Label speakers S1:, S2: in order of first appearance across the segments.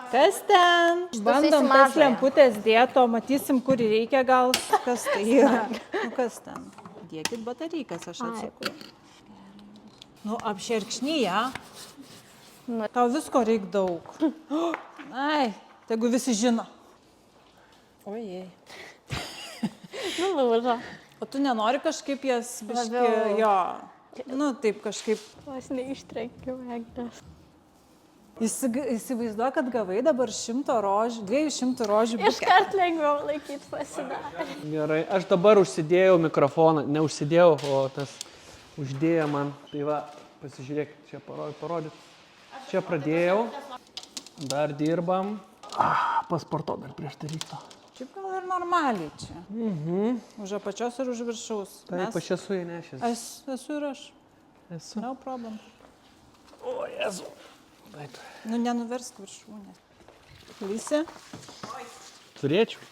S1: Kas ten? Bandom tas lemputės dėto, matysim, kur reikia gal. Kas tai yra? Nu, kas ten? Dėkit batarykas, aš atsuku. Nu, apšerkšnyje. Tau visko reik daug. Ai, tegu visi žino. Ojei.
S2: Nulūžo.
S1: O tu nenori kažkaip jas biški, jo, nu taip kažkaip.
S2: Aš neištrenkiu, Eglės.
S1: Įsivaizduoju, kad gavai dabar 100 rožių, 200 rožių bukę.
S2: Iškart lengviau laikyti pasidarė.
S3: Gerai, aš dabar užsidėjau mikrofoną, neužsidėjau, o tas uždėjo man. Tai va, pasižiūrėk, čia parodyt. Čia pradėjau, dar dirbam. Pasporto dar prieš tai ryto.
S1: Šiaip gal ir normaliai čia. Už apačios ir už viršaus.
S3: Taip, aš esu įnešęs.
S1: Aš esu ir aš.
S3: Esu.
S1: No problem.
S3: O, Jezu. Taip.
S1: Nu, nenuversk viršūnės. Lysi?
S3: Turėčiau.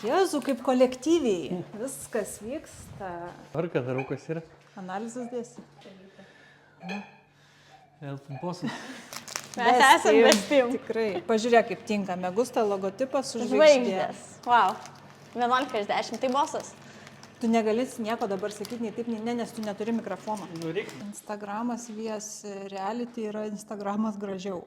S1: Jezu, kaip kolektyviai. Viskas vyksta.
S3: Ar ką darau, kas yra?
S1: Analizės dėsi.
S3: Elfimposas.
S2: Mes esame bestim.
S1: Tikrai. Pažiūrėk, kaip tinka. Megusta logotipas su žvaigždė.
S2: Žvaigždės. Wow. 11 iš 10. Tai bosas.
S1: Tu negali nieko dabar sakyti, nei taip, nei ne, nes tu neturi mikrofono.
S3: Nu, reikia.
S1: Instagramas VS Reality yra Instagramas gražiau.